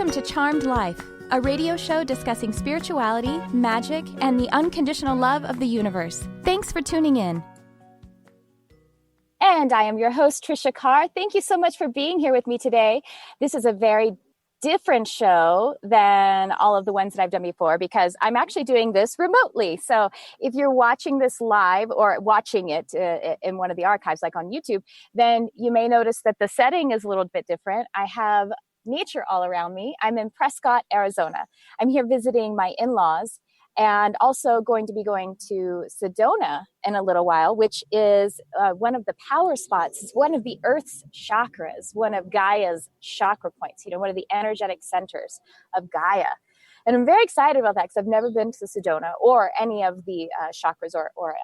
Welcome to Charmed Life, a radio show discussing spirituality, magic, and the unconditional love of the universe. Thanks for tuning in. And I am your host, Tricia Carr. Thank you so much for being here with me today. This is a very different show than all of the ones that I've done before because I'm actually doing this remotely. So if you're watching this live or watching it in one of the archives, like on YouTube, then you may notice that the setting is a little bit different. I have nature all around me. I'm in Prescott, Arizona. I'm here visiting my in-laws and also going to be going to Sedona in a little while, which is one of the power spots. It's one of the Earth's chakras, one of Gaia's chakra points, one of the energetic centers of Gaia. And I'm very excited about that because I've never been to Sedona or any of the chakras or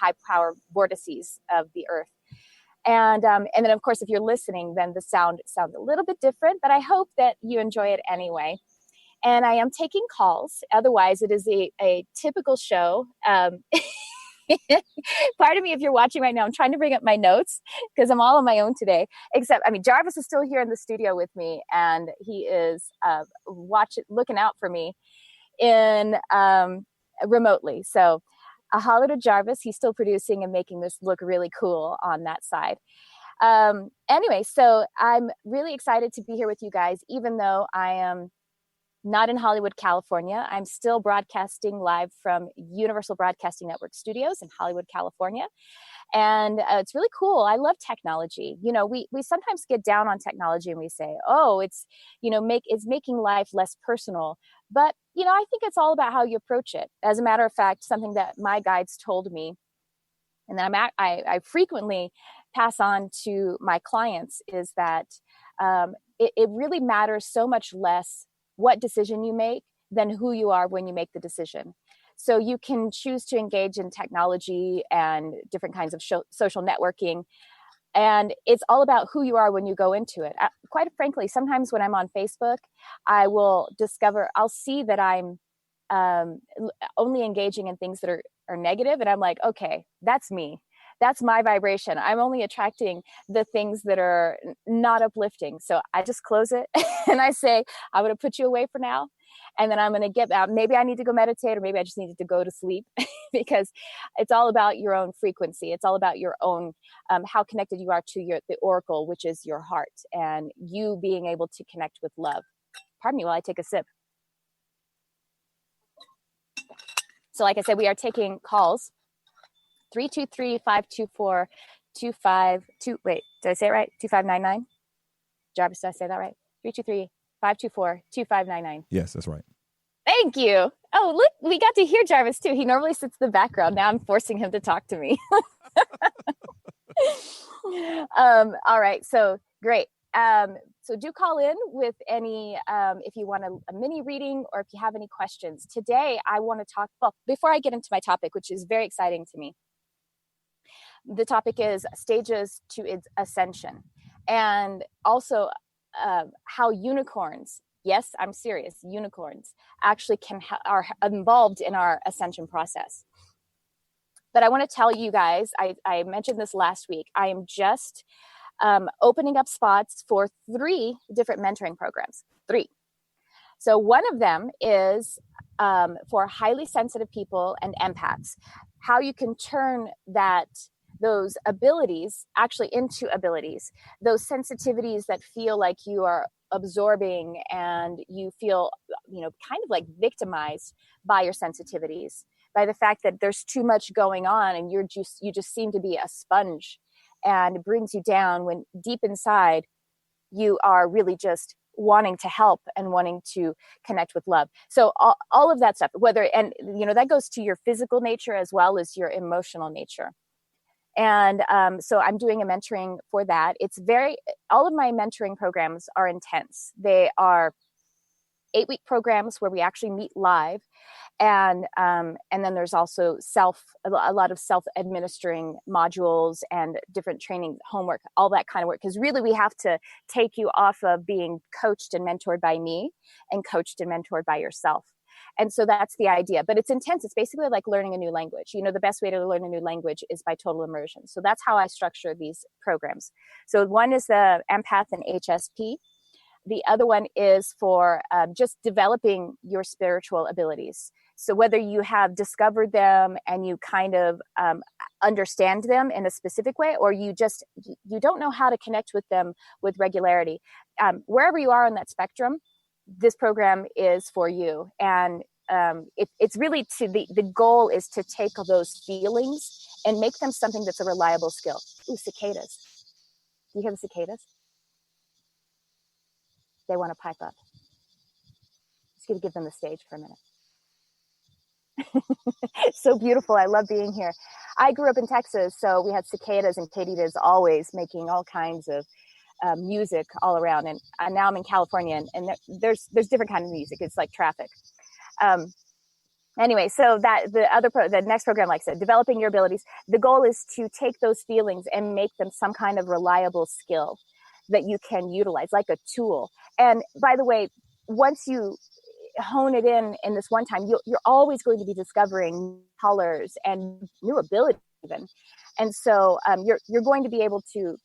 high power vortices of the Earth. And then, of course, if you're listening, then the sound sounds a little bit different, but I hope that you enjoy it anyway. And I am taking calls. Otherwise, it is a typical show. Pardon me if you're watching right now. I'm trying to bring up my notes because I'm all on my own today. Except, Jarvis is still here in the studio with me, and he is looking out for me in remotely. So a holler to Jarvis. He's still producing and making this look really cool on that side. Anyway, so I'm really excited to be here with you guys, even though I am not in Hollywood, California. I'm still broadcasting live from Universal Broadcasting Network Studios in Hollywood, California. And it's really cool. I love technology. We sometimes get down on technology and we say, oh, it's making life less personal. But, I think it's all about how you approach it. As a matter of fact, something that my guides told me and that I frequently pass on to my clients is that it really matters so much less what decision you make than who you are when you make the decision. So you can choose to engage in technology and different kinds of social networking. And it's all about who you are when you go into it. Quite frankly, sometimes when I'm on Facebook, I'll see that I'm only engaging in things that are negative. And I'm like, okay, that's me. That's my vibration. I'm only attracting the things that are not uplifting. So I just close it and I say, I'm going to put you away for now. And then I'm going to get out. Maybe I need to go meditate, or maybe I just needed to go to sleep because it's all about your own frequency. It's all about your own, how connected you are to the oracle, which is your heart, and you being able to connect with love. Pardon me while I take a sip. So like I said, we are taking calls. 323-524-252. Wait, did I say it right? 2599? Jarvis, did I say that right? 323-524-2599. Yes, that's right. Thank you. Oh, look, we got to hear Jarvis too. He normally sits in the background. Now I'm forcing him to talk to me. All right, so great. So do call in with any, if you want a mini reading or if you have any questions. Today, I want to talk, well, before I get into my topic, which is very exciting to me, the topic is stages to its ascension, and also how unicorns, yes, I'm serious, unicorns actually are involved in our ascension process. But I want to tell you guys, I mentioned this last week, I am just opening up spots for 3 different mentoring programs. 3. So one of them is for highly sensitive people and empaths, how you can turn those abilities actually into abilities, those sensitivities that feel like you are absorbing and you feel, kind of like victimized by your sensitivities, by the fact that there's too much going on and you just seem to be a sponge, and it brings you down when deep inside you are really just wanting to help and wanting to connect with love. So all of that stuff, that goes to your physical nature as well as your emotional nature. And so I'm doing a mentoring for that. All of my mentoring programs are intense. They are 8-week programs where we actually meet live. And then there's also a lot of self-administering modules and different training, homework, all that kind of work. Because really we have to take you off of being coached and mentored by me and coached and mentored by yourself. And so that's the idea, but it's intense. It's basically like learning a new language. The best way to learn a new language is by total immersion. So that's how I structure these programs. So one is the empath and HSP. The other one is for just developing your spiritual abilities. So whether you have discovered them and you kind of understand them in a specific way, or you don't know how to connect with them with regularity, wherever you are on that spectrum, this program is for you. And it's really the goal is to take those feelings and make them something that's a reliable skill. Ooh, cicadas. Do you hear the cicadas? They want to pipe up. Just going to give them the stage for a minute. It's so beautiful. I love being here. I grew up in Texas, so we had cicadas and katydids always making all kinds of music all around. And now I'm in California, and there's different kind of music. It's like traffic. Anyway, so that the next program, like I said, developing your abilities. The goal is to take those feelings and make them some kind of reliable skill that you can utilize, like a tool. And by the way, once you hone it in this one time, you're always going to be discovering colors and new abilities even. And so you're going to be able to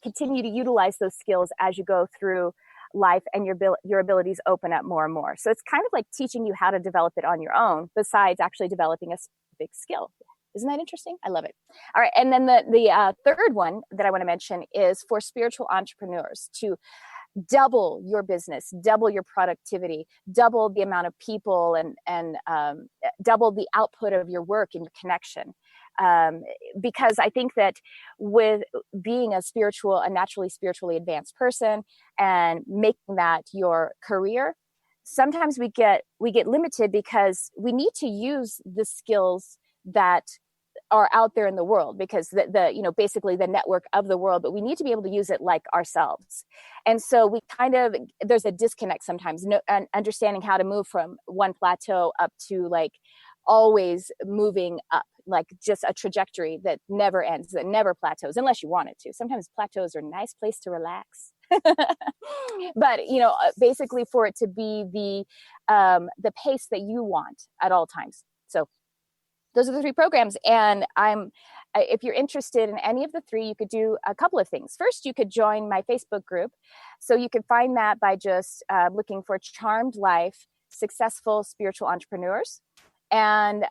continue to utilize those skills as you go through life, and your abilities open up more and more. So it's kind of like teaching you how to develop it on your own, besides actually developing a specific skill. Isn't that interesting? I love it. All right. And then the third one that I want to mention is for spiritual entrepreneurs to double your business, double your productivity, double the amount of people, and double the output of your work and your connection. Because I think that with being a naturally spiritually advanced person and making that your career, sometimes we get limited because we need to use the skills that are out there in the world, because basically the network of the world, but we need to be able to use it like ourselves. And so there's a disconnect sometimes, understanding how to move from one plateau up to like always moving up, like just a trajectory that never ends, that never plateaus, unless you want it to. Sometimes plateaus are a nice place to relax. But basically for it to be the pace that you want at all times. So those are the three programs. And if you're interested in any of the three, you could do a couple of things. First, you could join my Facebook group. So you can find that by just looking for Charmed Life, Successful Spiritual Entrepreneurs. And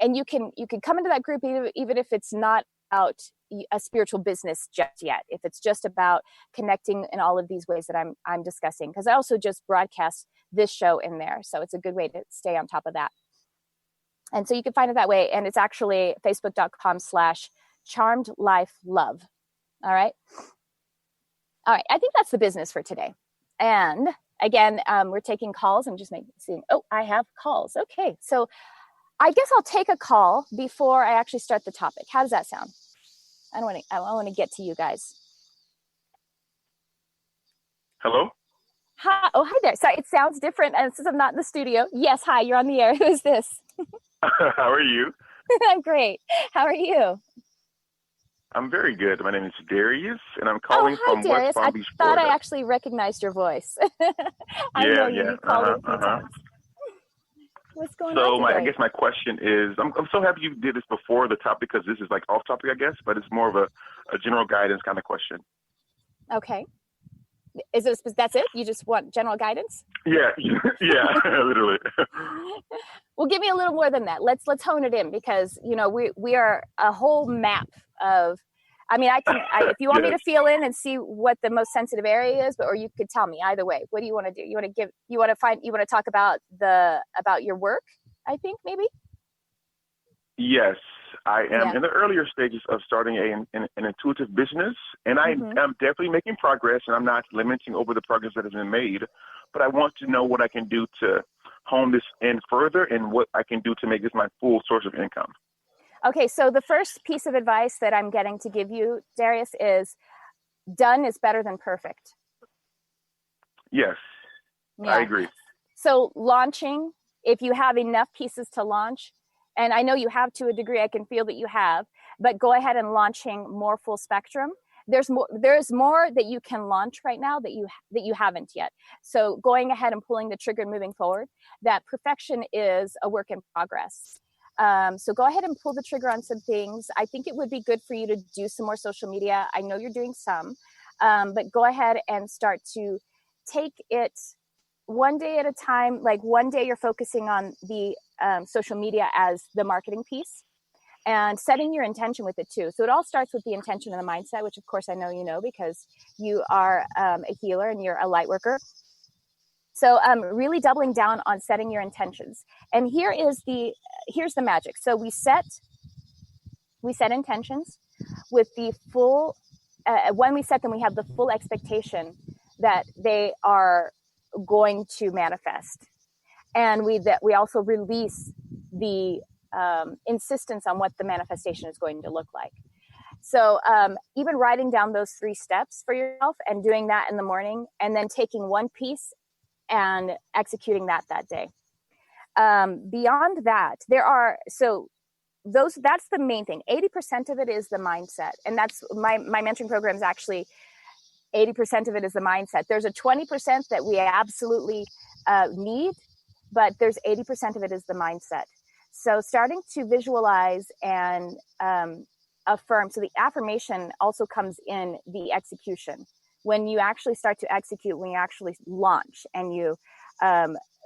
you can come into that group even if it's not about a spiritual business just yet, if it's just about connecting in all of these ways that I'm discussing, because I also just broadcast this show in there. So it's a good way to stay on top of that. And so you can find it that way. And it's actually facebook.com/charmedlifelove. All right. All right. I think that's the business for today. And again, we're taking calls. I'm just seeing, I have calls. Okay. So I guess I'll take a call before I actually start the topic. How does that sound? I want to get to you guys. Hello? Hi. Oh, hi there. So it sounds different. And since I'm not in the studio. Yes. Hi, you're on the air. Who's this? How are you? I'm great. How are you? I'm very good. My name is Darius, and I'm calling from Darius. West Palm Beach, I thought Florida. I actually recognized your voice. I know you. You called it a few times. What's going on today? I guess my question is, I'm so happy you did this before the topic, because this is like off topic, I guess, but it's more of a general guidance kind of question. Okay. That's it? You just want general guidance? Yeah, literally. Well, give me a little more than that. Let's hone it in, because we are a whole map of. I mean, if you want me to feel in and see what the most sensitive area is, or you could tell me either way. What do you want to do? You want to talk about your work? I think maybe. Yes, I am in the earlier stages of starting an intuitive business, and I am definitely making progress, and I'm not lamenting over the progress that has been made, but I want to know what I can do to hone this in further, and what I can do to make this my full source of income. Okay, so the first piece of advice that I'm getting to give you, Darius, is done is better than perfect. Yes, yeah. I agree. So launching, if you have enough pieces to launch, and I know you have to a degree, I can feel that you have, but go ahead and launching more full spectrum. There's more that you can launch right now that you haven't yet. So going ahead and pulling the trigger and moving forward, that perfection is a work in progress. So go ahead and pull the trigger on some things. I think it would be good for you to do some more social media. I know you're doing some. But go ahead and start to take it one day at a time. Like one day you're focusing on the social media as the marketing piece and setting your intention with it too. So it all starts with the intention and the mindset, which of course I know you know because you are a healer and you're a light worker. So really doubling down on setting your intentions. And here's the magic. So we set intentions with the full, when we set them, we have the full expectation that they are going to manifest. And we also release the insistence on what the manifestation is going to look like. So even writing down those 3 steps for yourself and doing that in the morning, and then taking one piece and executing that day. Beyond that, that's the main thing. 80% of it is the mindset. And that's my mentoring program is actually 80% of it is the mindset. There's a 20% that we absolutely need, but there's 80% of it is the mindset. So starting to visualize and affirm. So the affirmation also comes in the execution. When you actually start to execute, when you actually launch and you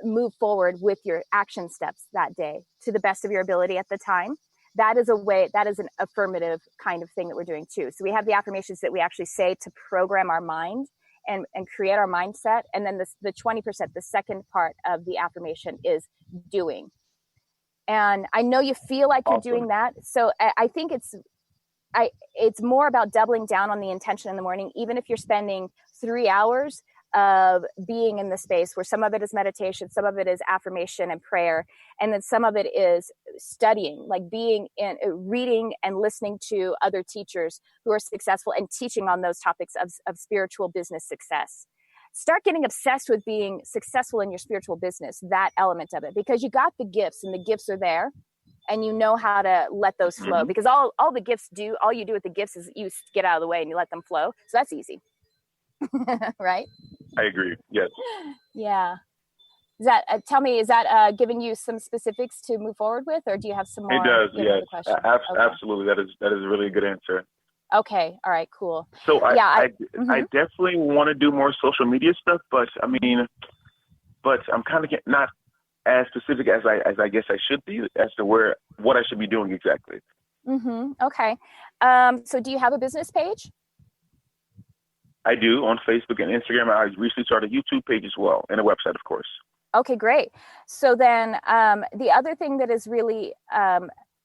move forward with your action steps that day to the best of your ability at the time, that is an affirmative kind of thing that we're doing too. So we have the affirmations that we actually say to program our mind and create our mindset. And then the 20%, the second part of the affirmation is doing. And I know you feel like you're doing that. So I think it's more about doubling down on the intention in the morning, even if you're spending 3 hours of being in the space where some of it is meditation, some of it is affirmation and prayer, and then some of it is studying, like being in reading and listening to other teachers who are successful and teaching on those topics of spiritual business success. Start getting obsessed with being successful in your spiritual business, that element of it, because you got the gifts and the gifts are there. And you know how to let those flow, because all the gifts do, all you do with the gifts is you get out of the way and you let them flow. So that's easy. Right? I agree. Yes. Yeah. Is that, tell me, is that giving you some specifics to move forward with, or do you have some more? It does. Yes. Absolutely. That is a really good answer. Okay. All right, cool. So I definitely want to do more social media stuff, but I'm kind of not as specific as I guess I should be as to what I should be doing exactly. Okay. So do you have a business page? I do, on Facebook and Instagram. I recently started a YouTube page as well, and a website, of course. Okay, great. So then the other thing that is really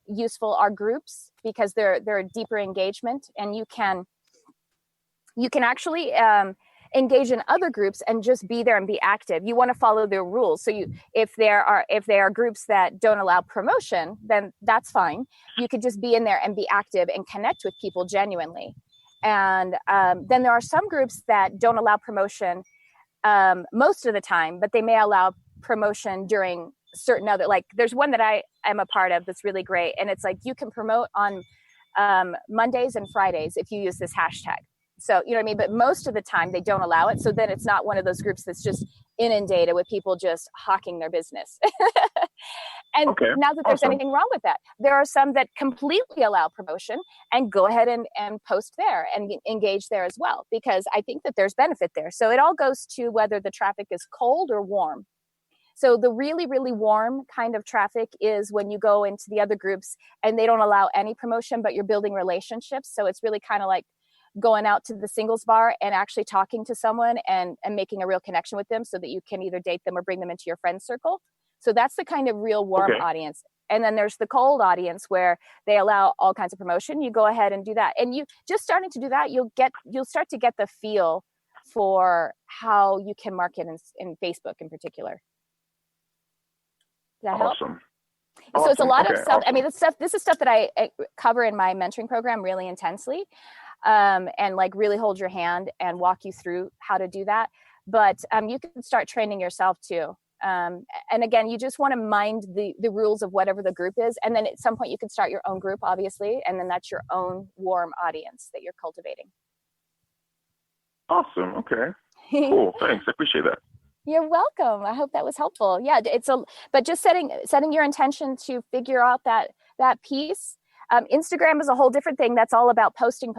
useful are groups, because they're a deeper engagement, and you can actually engage in other groups and just be there and be active. You want to follow their rules. So if there are groups that don't allow promotion, then that's fine. You could just be in there and be active and connect with people genuinely. And then there are some groups that don't allow promotion most of the time, but they may allow promotion during certain other, like there's one that I am a part of that's really great. And it's like, you can promote on Mondays and Fridays if you use this hashtag. So, you know what I mean? But most of the time they don't allow it. So then it's not one of those groups that's just inundated with people just hawking their business. And not that there's anything wrong with that. There are some that completely allow promotion, and go ahead and post there and engage there as well, because I think that there's benefit there. So it all goes to whether the traffic is cold or warm. So the really, really warm kind of traffic is when you go into the other groups and they don't allow any promotion, but you're building relationships. So it's really kind of like going out to the singles bar and actually talking to someone and making a real connection with them so that you can either date them or bring them into your friend circle. So that's the kind of real warm audience. And then there's the cold audience where they allow all kinds of promotion. You go ahead and do that. And you just starting to do that, you'll start to get the feel for how you can market in Facebook in particular. Does that help? So it's a lot of stuff. I mean, this is stuff that I cover in my mentoring program really intensely. And like really hold your hand and walk you through how to do that. But you can start training yourself too. And again, you just want to mind the rules of whatever the group is. And then at some point you can start your own group, obviously. And then that's your own warm audience that you're cultivating. Awesome. Okay. Cool. Thanks. I appreciate that. You're welcome. I hope that was helpful. Yeah, but just setting your intention to figure out that piece. Instagram is a whole different thing. That's all about posting,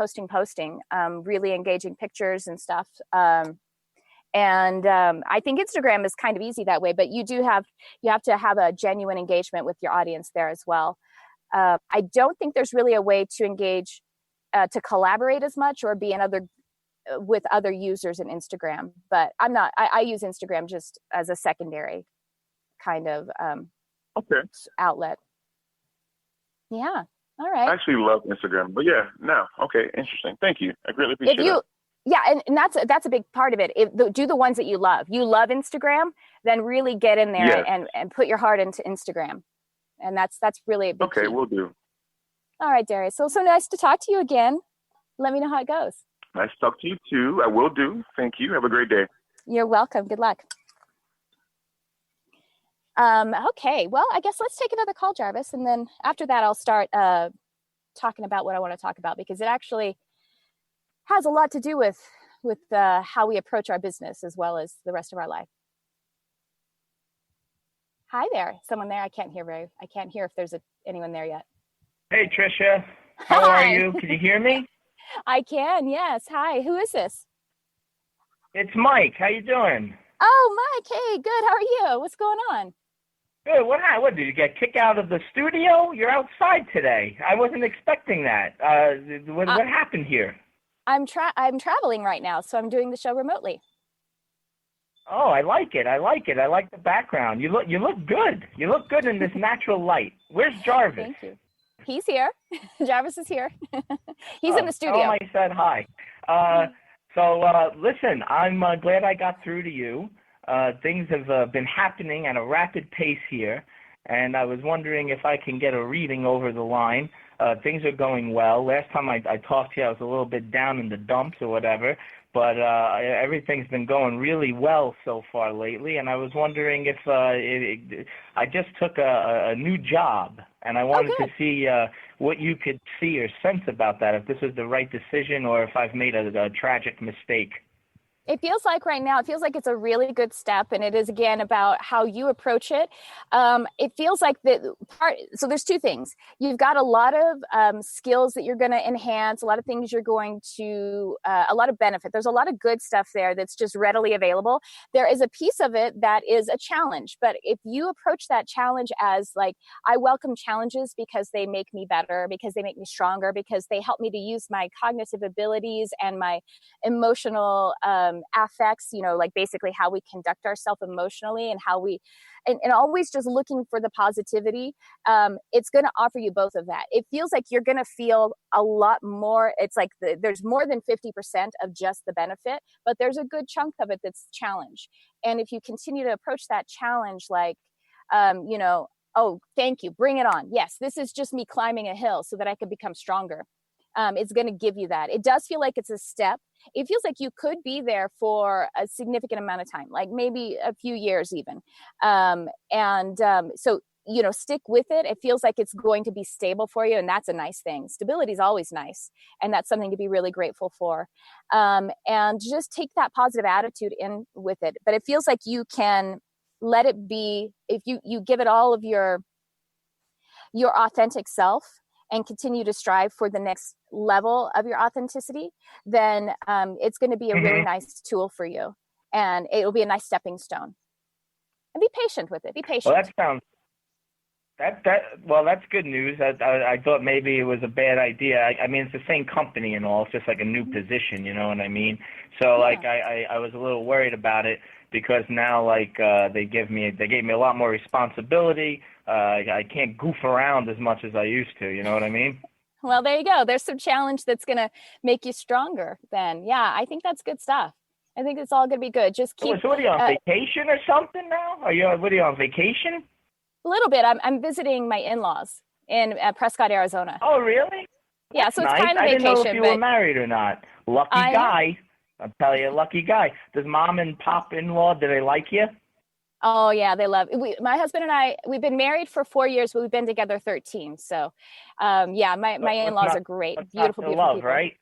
really engaging pictures and stuff. I think Instagram is kind of easy that way, but you have to have a genuine engagement with your audience there as well. I don't think there's really a way to engage, to collaborate as much or be with other users in Instagram, but I use Instagram just as a secondary kind of outlet. Yeah. All right. I actually love Instagram, but okay, interesting. Thank you. I greatly appreciate it. Yeah, and that's a big part of it. Do the ones that you love. You love Instagram, then really get in there and put your heart into Instagram, and that's really a big key. We'll do. All right, Darius. So nice to talk to you again. Let me know how it goes. Nice to talk to you too. I will do. Thank you. Have a great day. You're welcome. Good luck. Okay. Well, I guess let's take another call, Jarvis, and then after that, I'll start talking about what I want to talk about, because it actually has a lot to do with how we approach our business as well as the rest of our life. Hi there. Someone there? I can't hear if there's anyone there yet. Hey, Tricia. How are you? Can you hear me? I can, yes. Hi. Who is this? It's Mike. How you doing? Oh, Mike. Hey, good. How are you? What's going on? Good. What did you get kicked out of the studio? You're outside today. I wasn't expecting that. What happened here? I'm traveling right now, so I'm doing the show remotely. Oh, I like it. I like the background. You look good. You look good in this natural light. Where's Jarvis? Thank you. He's here. Jarvis is here. He's in the studio. Oh, I said hi. Listen, I'm glad I got through to you. Things have been happening at a rapid pace here, and I was wondering if I can get a reading over the line. Things are going well. Last time I talked to you, I was a little bit down in the dumps or whatever, but everything's been going really well so far lately, and I was wondering if I just took a new job, and I wanted to see what you could see or sense about that, if this is the right decision or if I've made a tragic mistake. It feels like right now, it's a really good step. And it is, again, about how you approach it. It feels like so there's two things. You've got a lot of skills that you're going to enhance, a lot of things you're going to, a lot of benefit. There's a lot of good stuff there that's just readily available. There is a piece of it that is a challenge. But if you approach that challenge as like, I welcome challenges because they make me better, because they make me stronger, because they help me to use my cognitive abilities and my emotional affects, like basically how we conduct ourselves emotionally and how we, and always just looking for the positivity. It's going to offer you both of that. It feels like you're going to feel a lot more. It's like there's more than 50% of just the benefit, but there's a good chunk of it that's challenge. And if you continue to approach that challenge, like, oh, thank you, bring it on. Yes, this is just me climbing a hill so that I could become stronger. It's going to give you that. It does feel like it's a step. It feels like you could be there for a significant amount of time, like maybe a few years even. So, stick with it. It feels like it's going to be stable for you. And that's a nice thing. Stability is always nice. And that's something to be really grateful for. And just take that positive attitude in with it. But it feels like you can let it be, if you give it all of your authentic self, and continue to strive for the next level of your authenticity, then it's going to be a really nice tool for you. And it'll be a nice stepping stone. And be patient with it. Be patient. Well, that's good news. I thought maybe it was a bad idea. I mean, it's the same company and all. It's just like a new position, you know what I mean? So, I was a little worried about it because now, they gave me a lot more responsibility. I can't goof around as much as I used to, you know what I mean? Well, there you go. There's some challenge that's going to make you stronger then. Yeah, I think that's good stuff. I think it's all going to be good. Just keep... So what are you on vacation or something now? What are you on vacation? A little bit. I'm visiting my in-laws in Prescott, Arizona. Oh, really? Yeah, so it's nice. kind of vacation. I didn't know if you were married or not. Lucky guy. I'll tell you, lucky guy. Does mom and pop in-law, do they like you? Oh, yeah, they love it. My husband and I, we've been married for 4 years, but we've been together 13. So, my in-laws are great. Beautiful love, people. Right?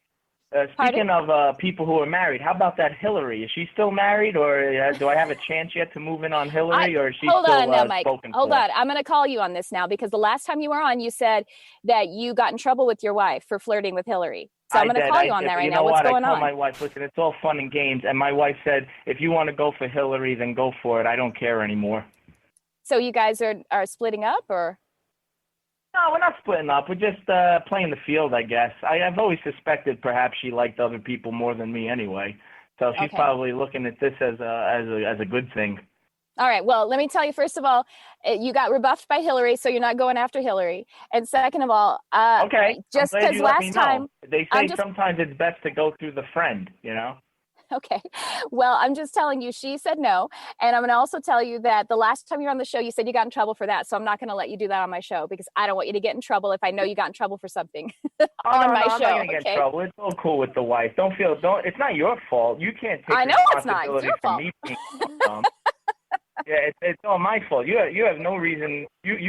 Speaking of people who are married, how about that Hillary? Is she still married, or do I have a chance yet to move in on Hillary, or is she hold still on now, Mike. spoken Hold for? on. I'm going to call you on this now, because the last time you were on, you said that you got in trouble with your wife for flirting with Hillary. So I'm going to call you on that right now. What's going on? I told my wife, listen, it's all fun and games. And my wife said, if you want to go for Hillary, then go for it. I don't care anymore. So you guys are splitting up, or? No, we're not splitting up. We're just playing the field, I guess. I've always suspected perhaps she liked other people more than me anyway. So she's probably looking at this as a good thing. All right. Well, let me tell you, first of all, you got rebuffed by Hillary, so you're not going after Hillary. And second of all, just because last time... They say sometimes it's best to go through the friend, you know? Okay. Well, I'm just telling you, she said no. And I'm going to also tell you that the last time you were on the show, you said you got in trouble for that. So I'm not going to let you do that on my show, because I don't want you to get in trouble if I know you got in trouble for something on my show. I'm not going to get in trouble. It's all cool with the wife. It's not your fault. You can't take responsibility for me being dumb. Yeah, it's all my fault. You have no reason. You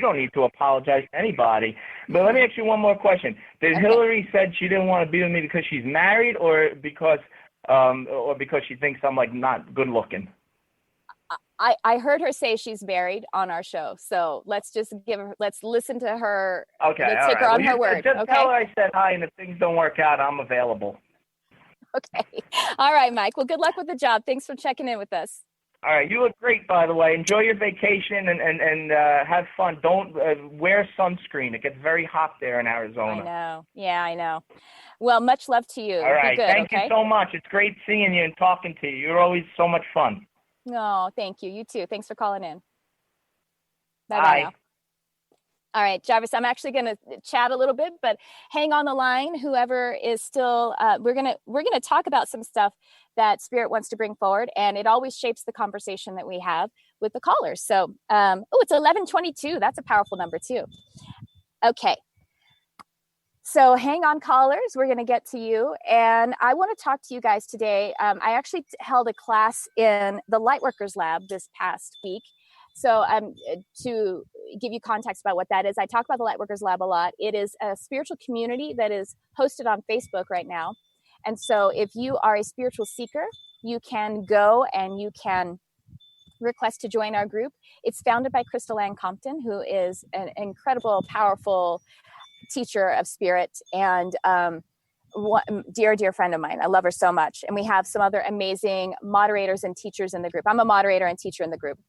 don't need to apologize to anybody. But let me ask you one more question. Did Hillary said she didn't want to be with me because she's married, or because she thinks I'm like not good looking? I heard her say she's married on our show. So let's listen to her. Okay, let's take her on her word. Just tell her I said hi, and if things don't work out, I'm available. Okay. All right, Mike. Well, good luck with the job. Thanks for checking in with us. All right, you look great, by the way. Enjoy your vacation and have fun. Don't wear sunscreen. It gets very hot there in Arizona. I know. Yeah, I know. Well, much love to you. All right, Be good, thank you so much. It's great seeing you and talking to you. You're always so much fun. Oh, thank you. You too. Thanks for calling in. Bye. Now. All right, Jarvis, I'm actually going to chat a little bit, but hang on the line. Whoever is still, we're going to talk about some stuff that Spirit wants to bring forward, and it always shapes the conversation that we have with the callers. So, it's 11:22. That's a powerful number too. Okay. So hang on, callers. We're going to get to you. And I want to talk to you guys today. I actually held a class in the Lightworkers Lab this past week. So to give you context about what that is, I talk about the Lightworkers Lab a lot. It is a spiritual community that is hosted on Facebook right now. And so if you are a spiritual seeker, you can go and you can request to join our group. It's founded by Crystal Ann Compton, who is an incredible, powerful teacher of spirit and dear friend of mine. I love her so much. And we have some other amazing moderators and teachers in the group. I'm a moderator and teacher in the group.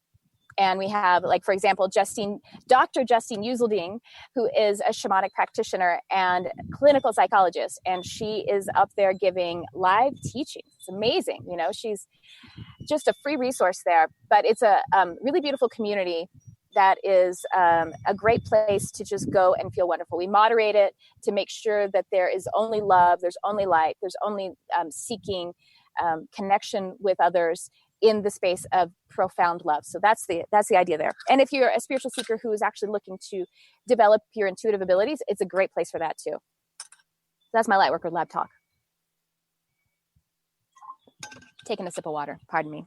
And we have, like, for example, Dr. Justine Uselding, who is a shamanic practitioner and clinical psychologist. And she is up there giving live teachings. It's amazing. You know, she's just a free resource there. But it's a really beautiful community that is a great place to just go and feel wonderful. We moderate it to make sure that there is only love, there's only light, there's only seeking connection with others in the space of profound love. So that's the idea there. And if you're a spiritual seeker who is actually looking to develop your intuitive abilities, it's a great place for that too. That's my Lightworker Lab talk. Taking a sip of water, pardon me.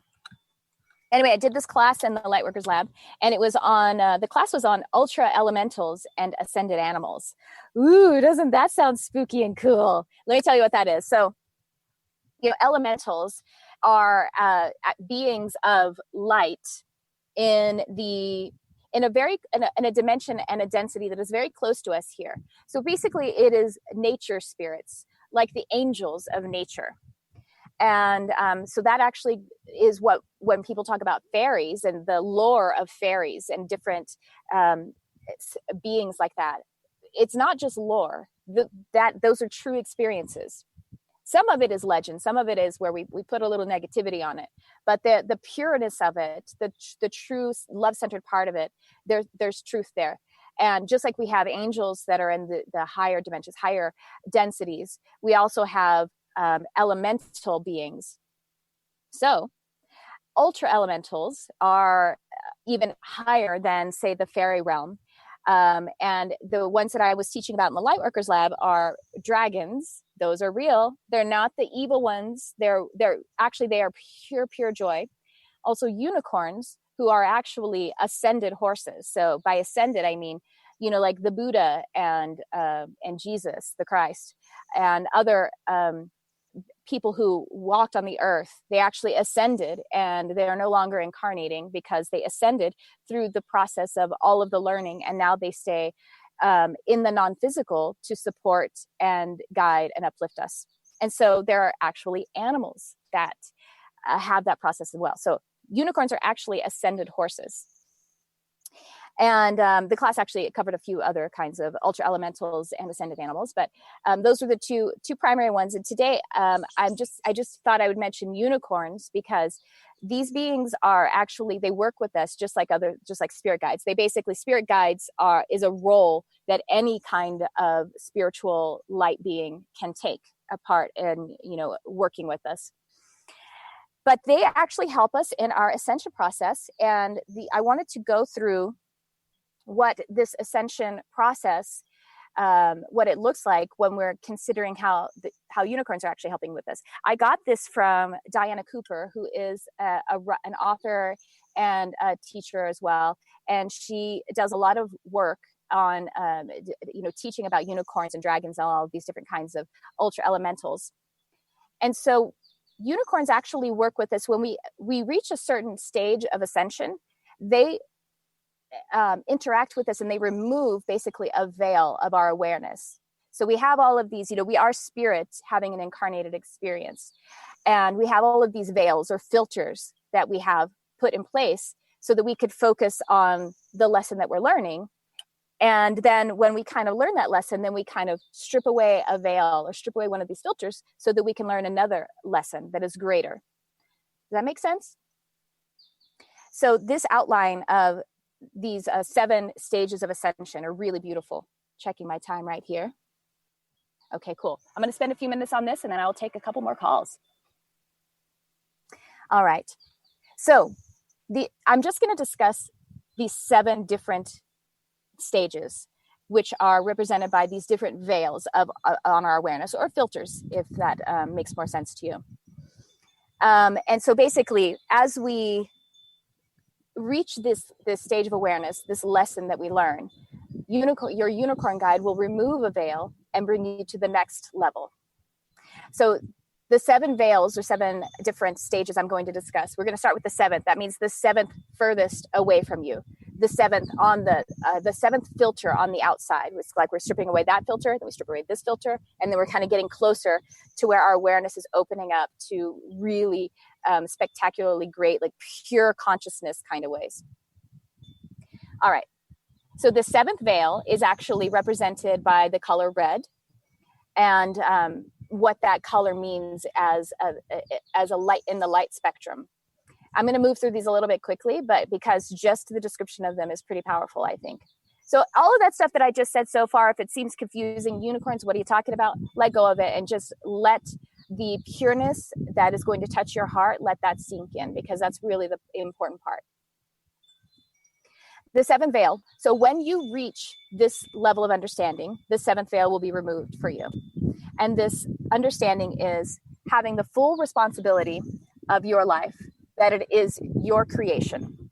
Anyway, I did this class in the Lightworkers Lab, and it was on, the class was on ultra elementals and ascended animals. Ooh, doesn't that sound spooky and cool? Let me tell you what that is. So, you know, elementals are beings of light in a dimension and a density that is very close to us here. So basically it is nature spirits, like the angels of nature. And so that actually is what, when people talk about fairies and the lore of fairies and different beings like that, it's not just lore. Those are true experiences. Some of it is legend. Some of it is where we put a little negativity on it. But the pureness of it, the true love-centered part of it, there's truth there. And just like we have angels that are in the higher dimensions, higher densities, we also have elemental beings. So ultra elementals are even higher than, say, the fairy realm. And the ones that I was teaching about in the Lightworkers Lab are dragons. Those are real. They're not the evil ones. They are pure joy. Also unicorns, who are actually ascended horses. So by ascended, I mean like the Buddha and Jesus, the Christ, and other people who walked on the earth. They actually ascended, and they are no longer incarnating because they ascended through the process of all of the learning, and now they stay in the non-physical to support and guide and uplift us. And so there are actually animals that have that process as well. So unicorns are actually ascended horses. And the class actually covered a few other kinds of ultra elementals and ascended animals, but those were the two primary ones. And today, I just thought I would mention unicorns because these beings are actually, they work with us just like spirit guides. Spirit guides is a role that any kind of spiritual light being can take a part in, working with us. But they actually help us in our ascension process. And I wanted to go through what this ascension process, what it looks like when we're considering how unicorns are actually helping with this. I got this from Diana Cooper, who is an author and a teacher as well. And she does a lot of work on, teaching about unicorns and dragons and all of these different kinds of ultra elementals. And so unicorns actually work with us when we reach a certain stage of ascension. They interact with us and they remove basically a veil of our awareness. So we have all of these, we are spirits having an incarnated experience, and we have all of these veils or filters that we have put in place so that we could focus on the lesson that we're learning. And then when we kind of learn that lesson, then we kind of strip away a veil or strip away one of these filters so that we can learn another lesson that is greater. Does that make sense? So this outline of these 7 stages of ascension are really beautiful. Checking my time right here. Okay, cool. I'm going to spend a few minutes on this and then I'll take a couple more calls. All right. So I'm just going to discuss these 7 different stages, which are represented by these different veils on our awareness, or filters, if that makes more sense to you. And so basically, as we reach this stage of awareness, this lesson that we learn, your unicorn guide will remove a veil and bring you to the next level. So the 7 veils or 7 different stages I'm going to discuss. We're going to start with the 7th. That means the 7th furthest away from you. The 7th on the 7th filter on the outside. It's like we're stripping away that filter, then we strip away this filter, and then we're kind of getting closer to where our awareness is opening up to really spectacularly great, like pure consciousness kind of ways. All right. So the 7th veil is actually represented by the color red, and what that color means as a light in the light spectrum. I'm going to move through these a little bit quickly, but because just the description of them is pretty powerful, I think. So all of that stuff that I just said so far, if it seems confusing, unicorns, what are you talking about? Let go of it and just let the pureness that is going to touch your heart, let that sink in, because that's really the important part. The 7th veil. So when you reach this level of understanding, the 7th veil will be removed for you. And this understanding is having the full responsibility of your life, that it is your creation.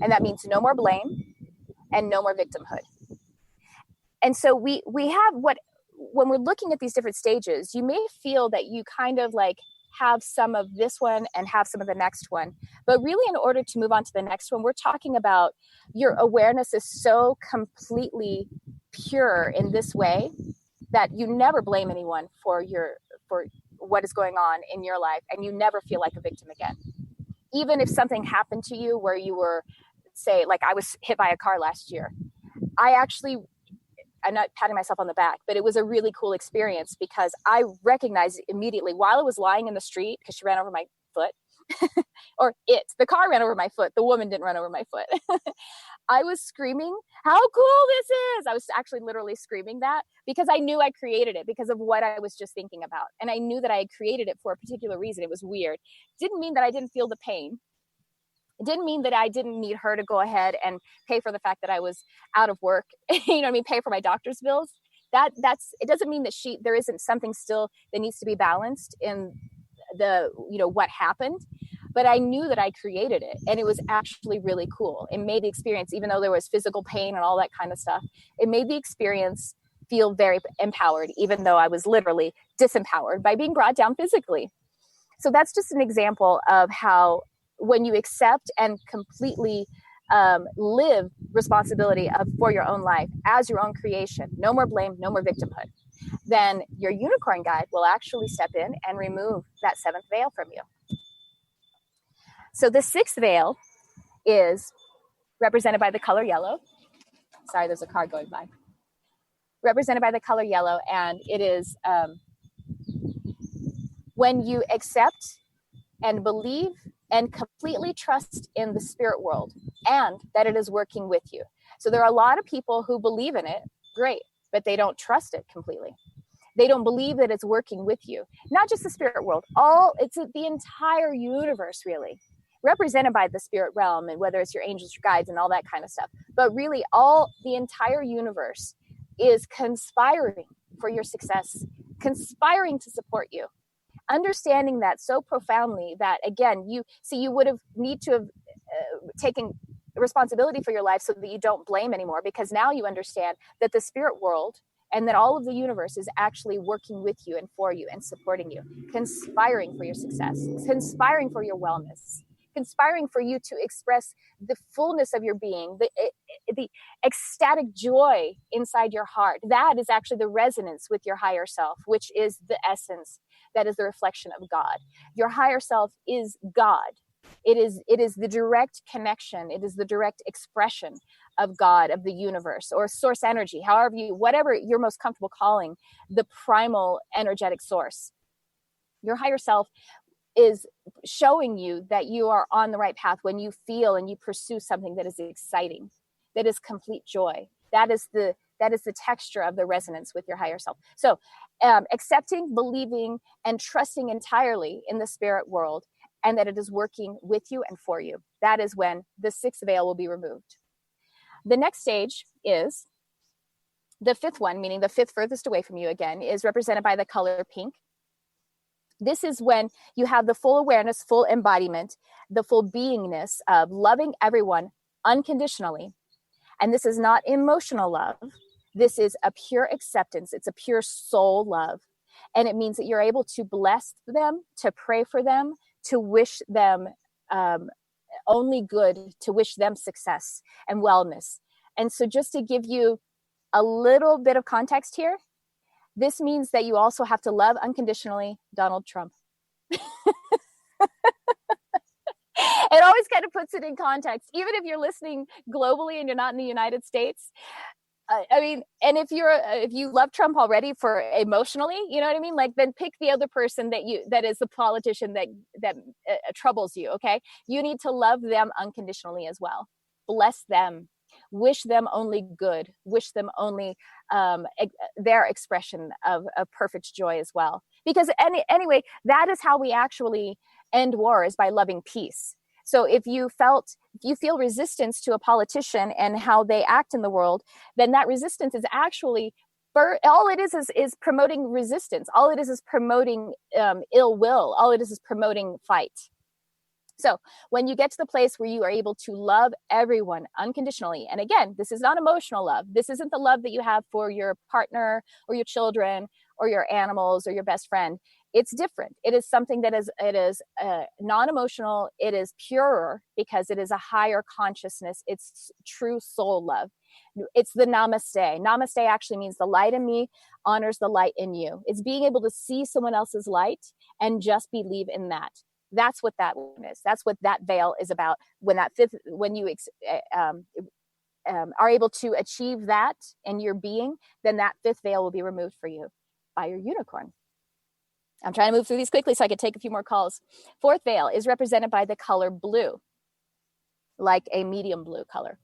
And that means no more blame and no more victimhood. And so we have when we're looking at these different stages, you may feel that you kind of like have some of this one and have some of the next one. But really, in order to move on to the next one, we're talking about your awareness is so completely pure in this way that you never blame anyone for what is going on in your life, and you never feel like a victim again. Even if something happened to you where you were, say, like I was hit by a car last year. I'm not patting myself on the back, but it was a really cool experience because I recognized immediately while I was lying in the street, because she ran over my foot, the car ran over my foot. The woman didn't run over my foot. I was screaming, how cool this is. I was actually literally screaming that because I knew I created it because of what I was just thinking about. And I knew that I had created it for a particular reason. It was weird. Didn't mean that I didn't feel the pain. It didn't mean that I didn't need her to go ahead and pay for the fact that I was out of work, pay for my doctor's bills. It doesn't mean that there isn't something still that needs to be balanced in what happened. but I knew that I created it, and it was actually really cool. It made the experience, even though there was physical pain and all that kind of stuff, it made the experience feel very empowered, even though I was literally disempowered by being brought down physically. So that's just an example of how when you accept and completely live responsibility for your own life as your own creation, no more blame, no more victimhood, then your unicorn guide will actually step in and remove that seventh veil from you. So the sixth veil is represented by the color yellow. Sorry, there's a car going by. Represented by the color yellow, and it is when you accept and believe and completely trust in the spirit world and that it is working with you. So there are a lot of people who believe in it, great, but they don't trust it completely. They don't believe that it's working with you. Not just the spirit world, it's the entire universe, really, represented by the spirit realm, and whether it's your angels, your guides, and all that kind of stuff. But really, the entire universe is conspiring for your success, conspiring to support you. Understanding that so profoundly that, again, you would have need to have taken responsibility for your life so that you don't blame anymore, because now you understand that the spirit world and that all of the universe is actually working with you and for you and supporting you, conspiring for your success, conspiring for your wellness, conspiring for you to express the fullness of your being, the ecstatic joy inside your heart. That is actually the resonance with your higher self, which is the essence. That is the reflection of God. Your higher self is God. It is the direct connection. It is the direct expression of God, of the universe, or source energy, whatever you're most comfortable calling the primal energetic source. Your higher self is showing you that you are on the right path when you feel and you pursue something that is exciting, that is complete joy. That is the texture of the resonance with your higher self. So accepting, believing, and trusting entirely in the spirit world, and that it is working with you and for you. That is when the sixth veil will be removed. The next stage is the fifth one, meaning the fifth furthest away from you, again, is represented by the color pink. This is when you have the full awareness, full embodiment, the full beingness of loving everyone unconditionally. And this is not emotional love. This is a pure acceptance. It's a pure soul love. And it means that you're able to bless them, to pray for them, to wish them only good, to wish them success and wellness. And so just to give you a little bit of context here, this means that you also have to love unconditionally Donald Trump. It always kind of puts it in context, even if you're listening globally and you're not in the United States. I mean, and if you love Trump already for emotionally, you know what I mean? Like, then pick the other person that is the politician that troubles you. Okay. You need to love them unconditionally as well. Bless them, wish them only good, wish them only their expression of perfect joy as well. Because anyway, that is how we actually end war, is by loving peace. So if you feel resistance to a politician and how they act in the world, then that resistance is actually, all it is promoting resistance. All it is promoting ill will. All it is promoting fight. So when you get to the place where you are able to love everyone unconditionally, and again, this is not emotional love. This isn't the love that you have for your partner or your children or your animals or your best friend. It's different. It is something that is non-emotional. It is purer because it is a higher consciousness. It's true soul love. It's the namaste. Namaste actually means the light in me honors the light in you. It's being able to see someone else's light and just believe in that. That's what that one is. That's what that veil is about. When you are able to achieve that in your being, then that fifth veil will be removed for you by your unicorn. I'm trying to move through these quickly so I can take a few more calls. Fourth veil is represented by the color blue, like a medium blue color.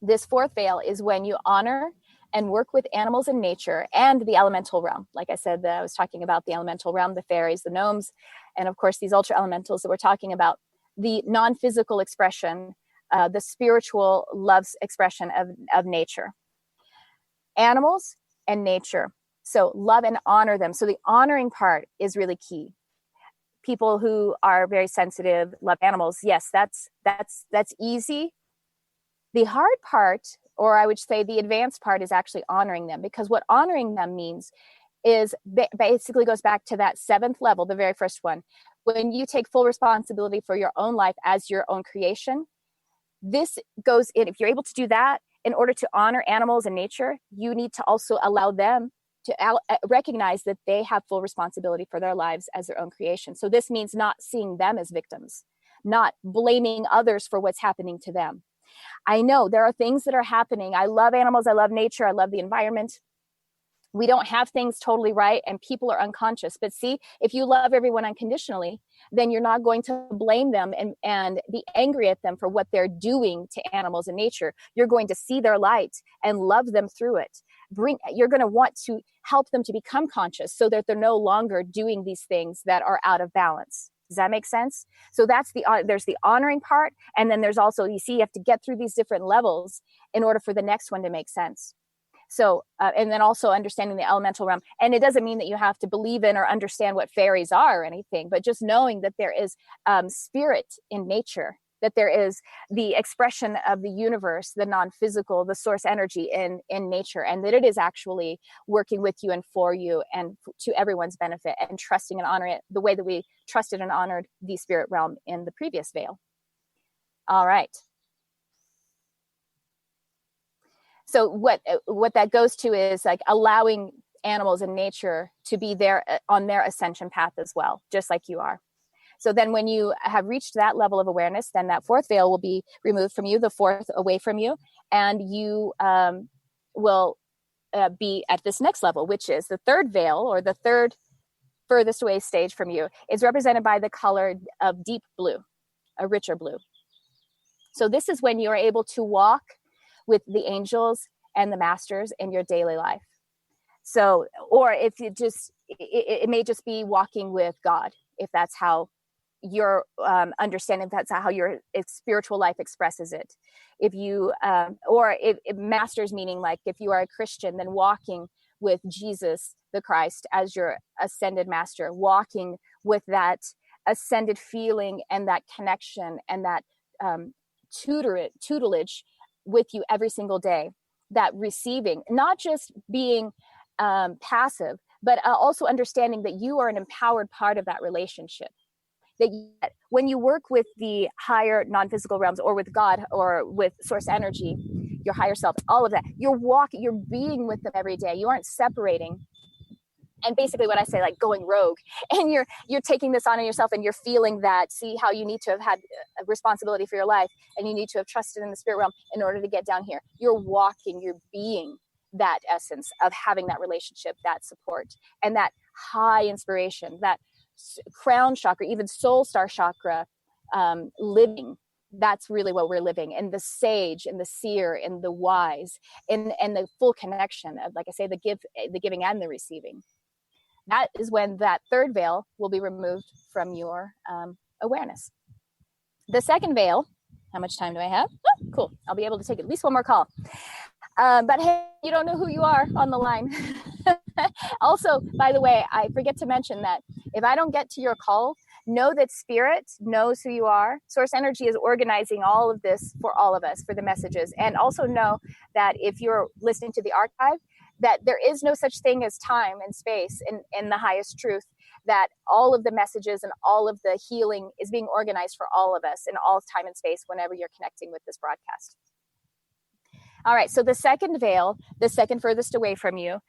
This fourth veil is when you honor and work with animals in nature and the elemental realm. Like I said, I was talking about the elemental realm, the fairies, the gnomes, and of course, these ultra elementals that we're talking about, the non-physical expression, the spiritual love's expression of nature. Animals and nature. So love and honor them. So the honoring part is really key. people who are very sensitive, love animals, yes, that's easy. The hard part, or I would say the advanced part, is actually honoring them, because what honoring them means is basically goes back to that 7th level, the very first one. When you take full responsibility for your own life as your own creation, this goes in. If you're able to do that, in order to honor animals and nature, you need to also allow them to recognize that they have full responsibility for their lives as their own creation. So this means not seeing them as victims, not blaming others for what's happening to them. I know there are things that are happening. I love animals. I love nature. I love the environment. We don't have things totally right, and people are unconscious. But see, if you love everyone unconditionally, then you're not going to blame them and be angry at them for what they're doing to animals and nature. You're going to see their light and love them through it. You're going to want to help them to become conscious so that they're no longer doing these things that are out of balance. Does that make sense? So there's the honoring part. And then there's also, you see, you have to get through these different levels in order for the next one to make sense. So, and then also understanding the elemental realm. And it doesn't mean that you have to believe in or understand what fairies are or anything, but just knowing that there is spirit in nature, that there is the expression of the universe, the non-physical, the source energy in nature, and that it is actually working with you and for you and to everyone's benefit, and trusting and honoring it the way that we trusted and honored the spirit realm in the previous veil. All right. So what that goes to is like allowing animals and nature to be there on their ascension path as well, just like you are. So then when you have reached that level of awareness, then that 4th veil will be removed from you, the 4th away from you, and you will be at this next level, which is the 3rd veil, or the 3rd furthest away stage from you. Is represented by the color of deep blue, a richer blue. So this is when you are able to walk with the angels and the masters in your daily life. So, or if you just, it may just be walking with God, if that's how your understanding, if that's how your spiritual life expresses it. If you, or if masters, meaning like if you are a Christian, then walking with Jesus the Christ as your ascended master, walking with that ascended feeling and that connection and that tutelage with you every single day, that receiving, not just being passive, but also understanding that you are an empowered part of that relationship. That when you work with the higher non-physical realms, or with God, or with source energy, your higher self, all of that, you're being with them every day. You aren't separating. And basically what I say, like going rogue, and you're taking this on yourself, and you're feeling that, see how you need to have had a responsibility for your life, and you need to have trusted in the spirit realm in order to get down here. You're walking, you're being that essence of having that relationship, that support, and that high inspiration, that crown chakra, even soul star chakra living. That's really what we're living. And the sage and the seer and the wise and the full connection of, like I say, the giving and the receiving. That is when that 3rd veil will be removed from your awareness. The 2nd veil, how much time do I have? Oh, cool. I'll be able to take at least one more call. But hey, you don't know who you are on the line. Also, by the way, I forget to mention that if I don't get to your call, know that spirit knows who you are. Source energy is organizing all of this for all of us, for the messages. And also know that if you're listening to the archive, that there is no such thing as time and space in the highest truth, that all of the messages and all of the healing is being organized for all of us in all time and space whenever you're connecting with this broadcast. All right, so the 2nd veil, the 2nd furthest away from you,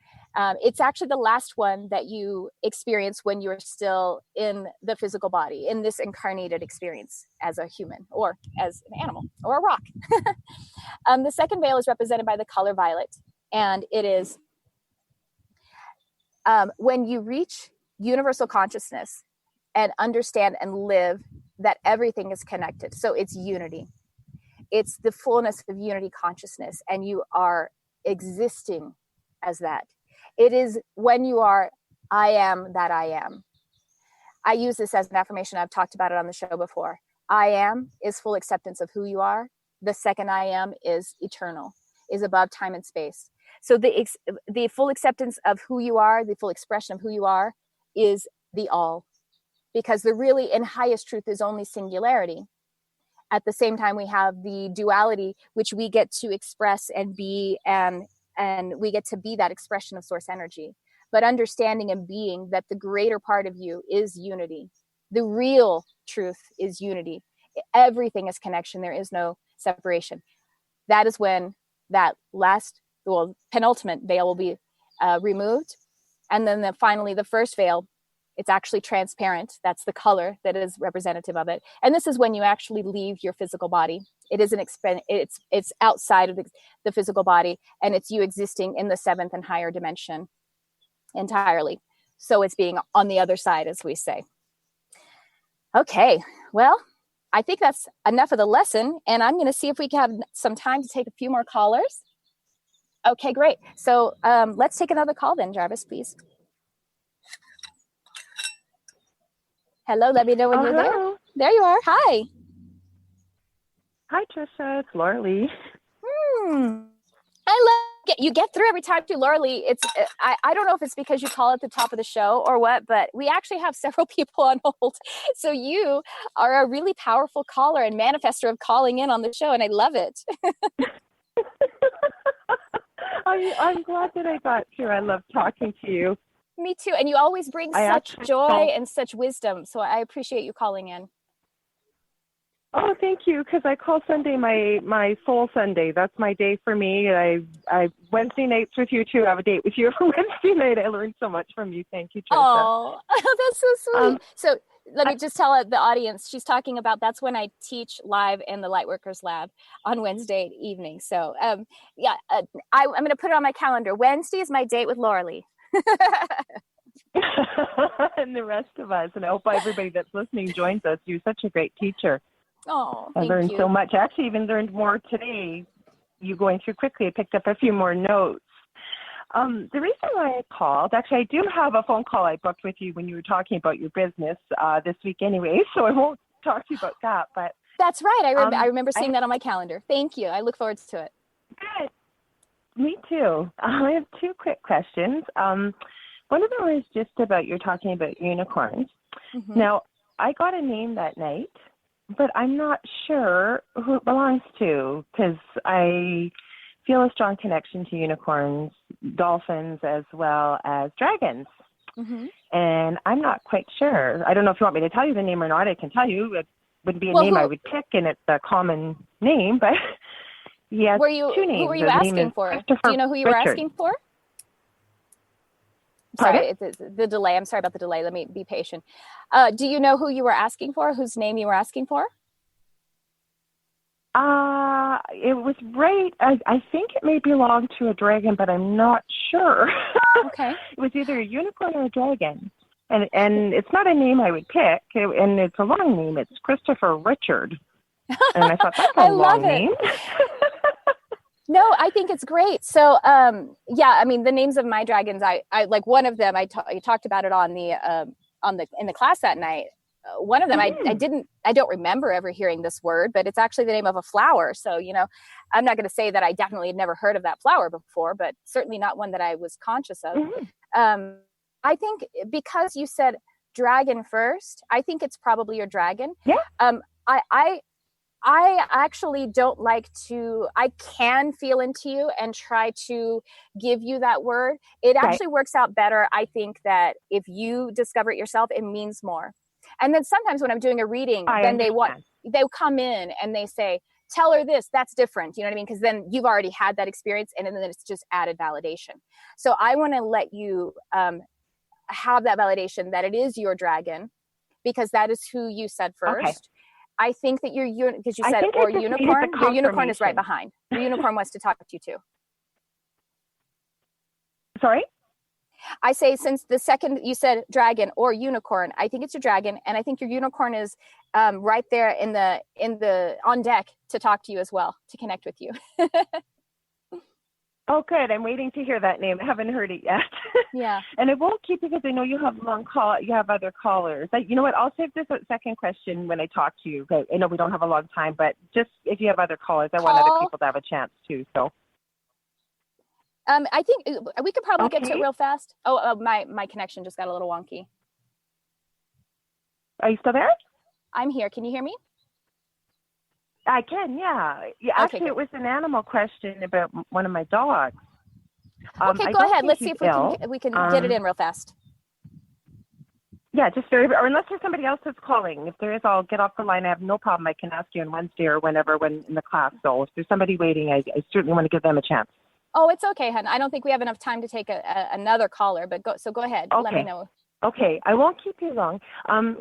it's actually the last one that you experience when you're still in the physical body, in this incarnated experience as a human, or as an animal, or a rock. The 2nd veil is represented by the color violet. And it is when you reach universal consciousness and understand and live that everything is connected. So it's unity. It's the fullness of unity consciousness, and you are existing as that. It is when you are, I am that I am. I use this as an affirmation. I've talked about it on the show before. I am is full acceptance of who you are. The 2nd I am is eternal, is above time and space. So the full acceptance of who you are, the full expression of who you are, is the all. because the really and highest truth is only singularity. At the same time, we have the duality, which we get to express and be, and we get to be that expression of source energy. But understanding and being that the greater part of you is unity. The real truth is unity. Everything is connection. There is no separation. That is when that penultimate veil will be removed. And then finally, the first veil, it's actually transparent. That's the color that is representative of it. And this is when you actually leave your physical body. It is it's outside of the physical body, and it's you existing in the seventh and higher dimension entirely. So it's being on the other side, as we say. Okay, well, I think that's enough of the lesson, and I'm going to see if we can have some time to take a few more callers. Okay, great. So let's take another call then, Jarvis, please. Hello, let me know when you're there. There you are. Hi. Hi, Tricia. It's Laura Lee. I love you get through every time too, Laura Lee. It's I don't know if it's because you call at the top of the show or what, but we actually have several people on hold. So you are a really powerful caller and manifester of calling in on the show, and I love it. I'm glad that I got here. I love talking to you. Me too. And you always bring such joy and such wisdom. So I appreciate you calling in. Oh, thank you. Because I call Sunday my soul Sunday. That's my day for me. I Wednesday nights with you too. I have a date with you for Wednesday night. I learned so much from you. Thank you, Tricia. Oh, that's so sweet. So let me just tell the audience, she's talking about that's when I teach live in the Lightworkers Lab on Wednesday evening. So I'm going to put it on my calendar. Wednesday is my date with Laura Lee. And the rest of us. And I hope everybody that's listening joins us. You're such a great teacher. Oh, I learned so much. I actually even learned more today. You going through quickly. I picked up a few more notes. The reason why I called, actually, I do have a phone call I booked with you when you were talking about your business this week anyway, so I won't talk to you about that. But that's right. I remember seeing that on my calendar. Thank you. I look forward to it. Good. Me too. I have two quick questions. One of them was just about, you're talking about unicorns. Mm-hmm. Now, I got a name that night, but I'm not sure who it belongs to, because I feel a strong connection to unicorns, dolphins, as well as dragons. Mm-hmm. And I'm not quite sure. I don't know if you want me to tell you the name or not. I can tell you. It wouldn't be a name I would pick, and it's a common name, but yes, two names. Who were you asking for? Do you know who you were asking for? Sorry, it's the delay. I'm sorry about the delay. Let me be patient. Do you know who you were asking for? Whose name you were asking for? It was right. I think it may belong to a dragon, but I'm not sure. Okay. It was either a unicorn or a dragon. And it's not a name I would pick, and it's a long name. It's Christopher Richard. And I thought, that's a long name. No, I think it's great. So, I mean, the names of my dragons, I like one of them, I talked about it in the class that night. One of them, I don't remember ever hearing this word, but it's actually the name of a flower. So, I'm not going to say that I definitely had never heard of that flower before, but certainly not one that I was conscious of. Mm-hmm. I think because you said dragon first, I think it's probably your dragon. Yeah. I actually don't like to, I can feel into you and try to give you that word. It actually works out better. I think that if you discover it yourself, it means more. And then sometimes when I'm doing a reading, they'll come in and they say, tell her this, that's different. You know what I mean? Because then you've already had that experience, and then it's just added validation. So I want to let you have that validation that it is your dragon, because that is who you said first. Okay. I think that because you said, or unicorn, your unicorn is right behind. Your unicorn wants to talk to you too. Sorry? I say, since the second you said dragon or unicorn, I think it's your dragon, and I think your unicorn is right there in the on deck to talk to you as well, to connect with you. Oh, good. I'm waiting to hear that name. I haven't heard it yet. Yeah. And I won't keep it because I know you have you have other callers. You know what? I'll save this second question when I talk to you. I know we don't have a long time, but just if you have other callers, I want other people to have a chance too. So. I think we could probably get to it real fast. Oh, my connection just got a little wonky. Are you still there? I'm here. Can you hear me? I can, yeah. Actually, okay, it was an animal question about one of my dogs. Okay, go ahead. Let's see if we can get it in real fast. Yeah, just or unless there's somebody else that's calling. If there is, I'll get off the line. I have no problem. I can ask you on Wednesday or whenever when in the class. So if there's somebody waiting, I certainly want to give them a chance. Oh, it's okay, hon. I don't think we have enough time to take another caller, but go ahead. Okay. Let me know. Okay, I won't keep you long.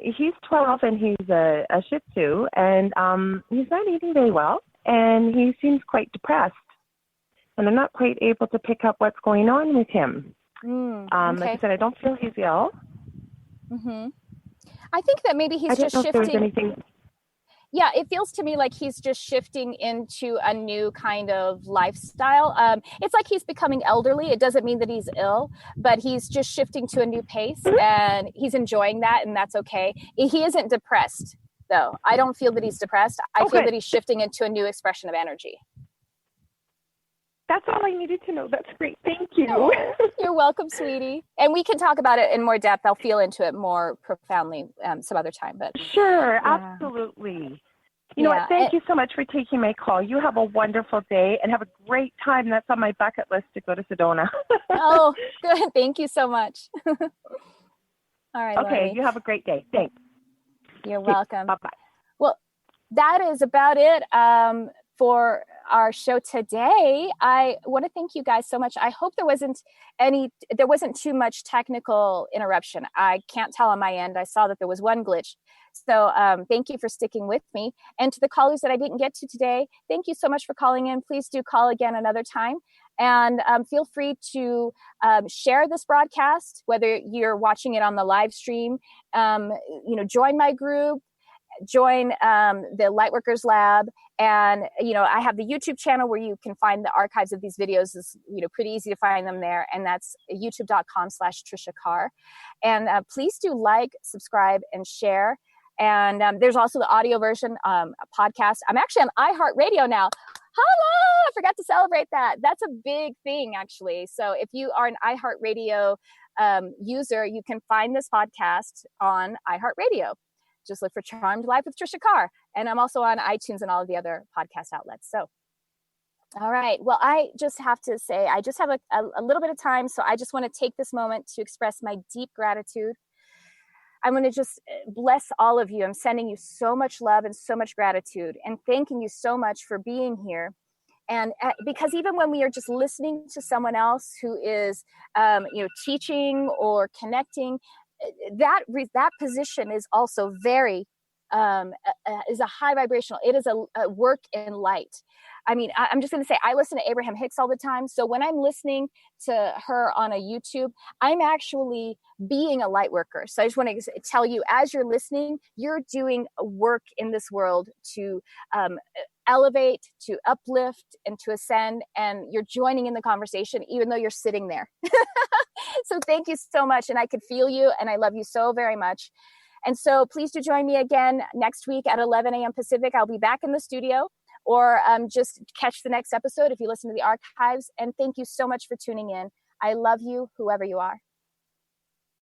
He's 12 and he's a Shih Tzu, and he's not eating very well, and he seems quite depressed. And I'm not quite able to pick up what's going on with him. Okay. Like I said, I don't feel he's ill. Mm-hmm. I think that maybe he's just shifting. If there was anything. Yeah, it feels to me like he's just shifting into a new kind of lifestyle. It's like he's becoming elderly. It doesn't mean that he's ill, but he's just shifting to a new pace, and he's enjoying that, and that's okay. He isn't depressed, though. I don't feel that he's depressed. I feel that he's shifting into a new expression of energy. That's all I needed to know. That's great. Thank you. Oh, you're welcome, sweetie. And we can talk about it in more depth. I'll feel into it more profoundly some other time. But sure, absolutely. You know what? Thank you so much for taking my call. You have a wonderful day and have a great time. That's on my bucket list to go to Sedona. Oh, good. Thank you so much. All right. Okay. Laurie. You have a great day. Thanks. You're welcome. Bye-bye. Well, that is about it for our show today. I want to thank you guys so much. I hope there wasn't too much technical interruption. I can't tell on my end. I saw that there was one glitch. So thank you for sticking with me. And to the callers that I didn't get to today, thank you so much for calling in. Please do call again another time. And feel free to share this broadcast, whether you're watching it on the live stream, join my group, join the Lightworkers Lab. And, I have the YouTube channel where you can find the archives of these videos. It's, pretty easy to find them there. And that's youtube.com/Tricia Carr. And please do like, subscribe, and share. And there's also the audio version, a podcast. I'm actually on iHeartRadio now. Holla! I forgot to celebrate that. That's a big thing, actually. So if you are an iHeartRadio user, you can find this podcast on iHeartRadio. Just look for Charmed Life with Tricia Carr. And I'm also on iTunes and all of the other podcast outlets. So, all right. Well, I just have to say, I just have a little bit of time. So I just want to take this moment to express my deep gratitude. I'm going to just bless all of you. I'm sending you so much love and so much gratitude and thanking you so much for being here. And because even when we are just listening to someone else who is, teaching or connecting, that position is also very, is a high vibrational. It is a work in light. I mean, I'm just going to say, I listen to Abraham Hicks all the time. So when I'm listening to her on a YouTube, I'm actually being a light worker. So I just want to tell you, as you're listening, you're doing work in this world to elevate, to uplift, and to ascend. And you're joining in the conversation, even though you're sitting there. So thank you so much. And I could feel you, and I love you so very much. And so please do join me again next week at 11 a.m. Pacific. I'll be back in the studio, or just catch the next episode if you listen to the archives. And thank you so much for tuning in. I love you, whoever you are.